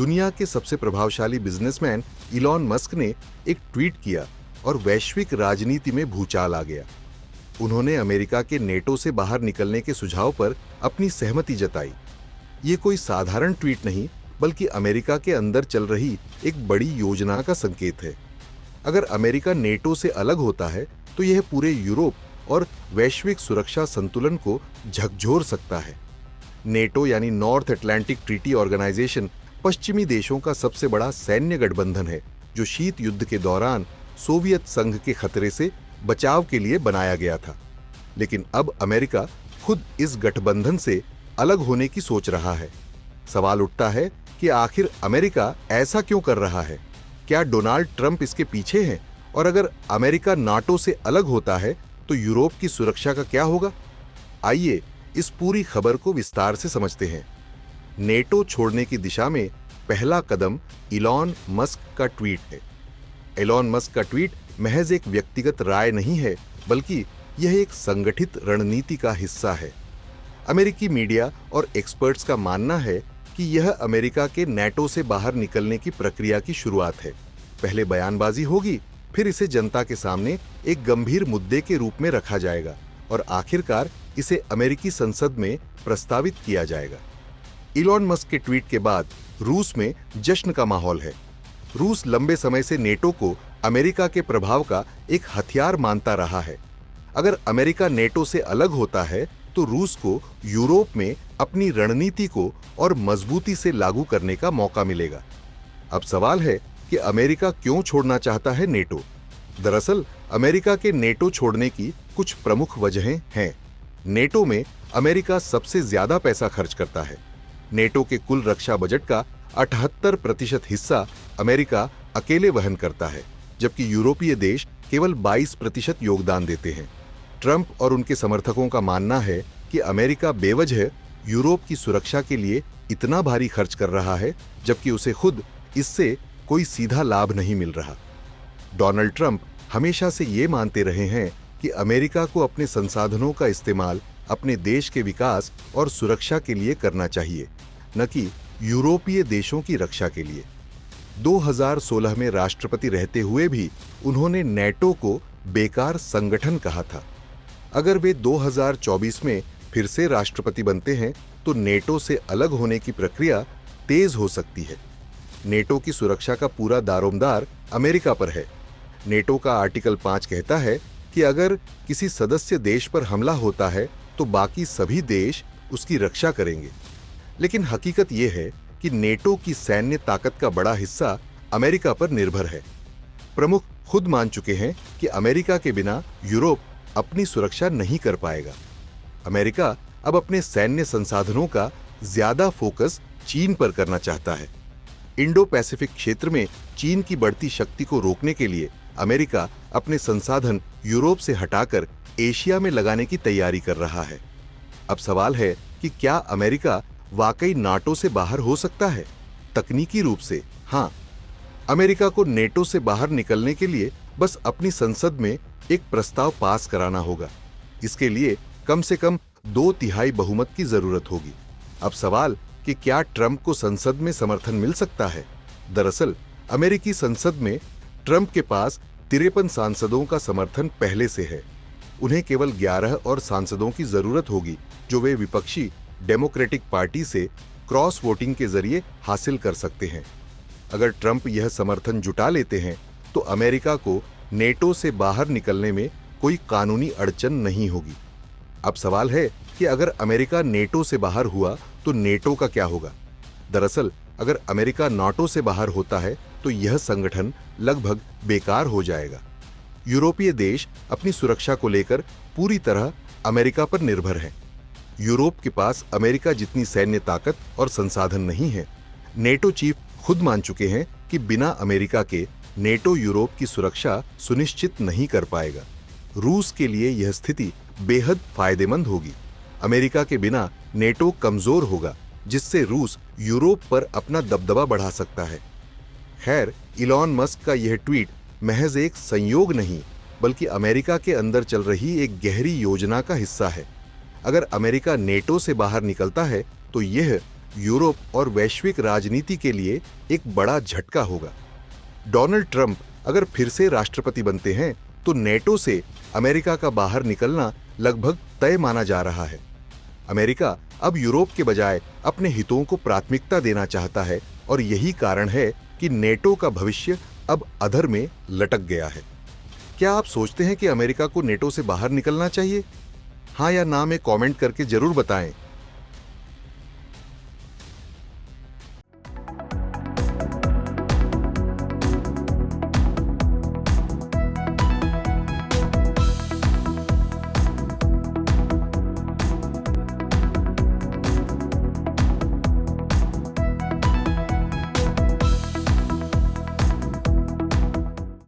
दुनिया के सबसे प्रभावशाली बिजनेसमैन इलॉन मस्क ने एक ट्वीट किया और वैश्विक राजनीति में भूचाल आ गया। उन्होंने अमेरिका के नेटो से बाहर निकलने के सुझाव पर अपनी सहमति जताई। ये कोई साधारण ट्वीट नहीं, बल्कि अमेरिका के अंदर चल रही एक बड़ी योजना का संकेत है। अगर अमेरिका नेटो से अलग होता है तो यह पूरे यूरोप और वैश्विक सुरक्षा संतुलन को झकझोर सकता है। नेटो यानी नॉर्थ अटलांटिक ट्रीटी ऑर्गेनाइजेशन पश्चिमी देशों का सबसे बड़ा सैन्य गठबंधन है, जो शीत युद्ध के दौरान सोवियत संघ के खतरे से बचाव के लिए बनाया गया था। लेकिन अब अमेरिका खुद इस गठबंधन से अलग होने की सोच रहा है। सवाल उठता है कि आखिर अमेरिका ऐसा क्यों कर रहा है? क्या डोनाल्ड ट्रंप इसके पीछे हैं? और अगर अमेरिका नाटो से अलग होता है तो यूरोप की सुरक्षा का क्या होगा? आइए इस पूरी खबर को विस्तार से समझते हैं। नेटो छोड़ने की दिशा में पहला कदम इलॉन मस्क का ट्वीट है। इलॉन मस्क का ट्वीट महज एक व्यक्तिगत राय नहीं है, बल्कि यह एक संगठित रणनीति का हिस्सा है। अमेरिकी मीडिया और एक्सपर्ट्स का मानना है कि यह अमेरिका के नेटो से बाहर निकलने की प्रक्रिया की शुरुआत है। पहले बयानबाजी होगी, फिर इसे जनता के सामने एक गंभीर मुद्दे के रूप में रखा जाएगा और आखिरकार इसे अमेरिकी संसद में प्रस्तावित किया जाएगा। इलॉन मस्क के ट्वीट के बाद रूस में जश्न का माहौल है। रूस लंबे समय से नेटो को अमेरिका के प्रभाव का एक हथियार मानता रहा है। अगर अमेरिका नेटो से अलग होता है तो रूस को यूरोप में अपनी रणनीति को और मजबूती से लागू करने का मौका मिलेगा। अब सवाल है कि अमेरिका क्यों छोड़ना चाहता है नेटो? दरअसल अमेरिका के नेटो छोड़ने की कुछ प्रमुख वजहें हैं। नेटो में अमेरिका सबसे ज्यादा पैसा खर्च करता है। नेटो के कुल रक्षा बजट का 78% हिस्सा अमेरिका अकेले वहन करता है, जबकि यूरोपीय देश केवल 22% योगदान देते हैं। ट्रंप और उनके समर्थकों का मानना है कि अमेरिका बेवजह यूरोप की सुरक्षा के लिए इतना भारी खर्च कर रहा है, जबकि उसे खुद इससे कोई सीधा लाभ नहीं मिल रहा। डोनाल्ड ट्रंप हमेशा से ये मानते रहे हैं कि अमेरिका को अपने संसाधनों का इस्तेमाल अपने देश के विकास और सुरक्षा के लिए करना चाहिए, न कि यूरोपीय देशों की रक्षा के लिए। 2016 में राष्ट्रपति रहते हुए भी उन्होंने नेटो को बेकार संगठन कहा था। अगर वे 2024 में फिर से राष्ट्रपति बनते हैं तो नेटो से अलग होने की प्रक्रिया तेज हो सकती है। नेटो की सुरक्षा का पूरा दारोमदार अमेरिका पर है। नेटो का आर्टिकल 5 कहता है कि अगर किसी सदस्य देश पर हमला होता है तो बाकी सभी देश उसकी रक्षा करेंगे। लेकिन हकीकत यह है कि नेटो की सैन्य ताकत का बड़ा हिस्सा अमेरिका पर निर्भर है। प्रमुख खुद मान चुके हैं कि अमेरिका के बिना यूरोप अपनी सुरक्षा नहीं कर पाएगा। अमेरिका अब अपने सैन्य संसाधनों का ज्यादा फोकस चीन पर करना चाहता है। इंडो पैसिफिक क्षेत्र में चीन की बढ़ती शक्ति को रोकने के लिए अमेरिका अपने संसाधन यूरोप से हटाकर एशिया में लगाने की तैयारी कर रहा है। अब सवाल है कि क्या अमेरिका वाकई नाटो से बाहर हो सकता है? तकनीकी रूप से हाँ। अमेरिका को नेटो से बाहर निकलने के लिए बस अपनी संसद में एक प्रस्ताव पास कराना होगा। इसके लिए कम से कम 2/3 बहुमत की जरूरत होगी। अब सवाल कि क्या ट्रंप को संसद में समर्थन मिल सकता है? दरअसल अमेरिकी संसद में ट्रंप के पास 53 सांसदों का समर्थन पहले से है। उन्हें केवल 11 और सांसदों की जरूरत होगी, जो वे विपक्षी डेमोक्रेटिक पार्टी से क्रॉस वोटिंग के जरिए हासिल कर सकते हैं। अगर ट्रंप यह समर्थन जुटा लेते हैं तो अमेरिका को नेटो से बाहर निकलने में कोई कानूनी अड़चन नहीं होगी। अब सवाल है कि अगर अमेरिका नेटो से बाहर हुआ तो नेटो का क्या होगा? दरअसल अगर अमेरिका नाटो से बाहर होता है तो यह संगठन लगभग बेकार हो जाएगा। यूरोपीय देश अपनी सुरक्षा को लेकर पूरी तरह अमेरिका पर निर्भर हैं। यूरोप के पास अमेरिका जितनी सैन्य ताकत और संसाधन नहीं है। नेटो चीफ खुद मान चुके हैं कि बिना अमेरिका के नेटो यूरोप की सुरक्षा सुनिश्चित नहीं कर पाएगा। रूस के लिए यह स्थिति बेहद फायदेमंद होगी। अमेरिका के बिना नेटो कमजोर होगा, जिससे रूस यूरोप पर अपना दबदबा बढ़ा सकता है। खैर, इलॉन मस्क का यह ट्वीट महज एक संयोग नहीं, बल्कि अमेरिका के अंदर चल रही एक गहरी योजना का हिस्सा है। अगर अमेरिका नेटो से बाहर निकलता है तो यह यूरोप और वैश्विक राजनीति के लिए एक बड़ा झटका होगा। डोनाल्ड ट्रंप अगर फिर से राष्ट्रपति बनते हैं तो नेटो से अमेरिका का बाहर निकलना लगभग तय माना जा रहा है। अमेरिका अब यूरोप के बजाय अपने हितों को प्राथमिकता देना चाहता है और यही कारण है कि नेटो का भविष्य अब अधर में लटक गया है। क्या आप सोचते हैं कि अमेरिका को नेटो से बाहर निकलना चाहिए? हाँ या ना में कमेंट करके जरूर बताएं।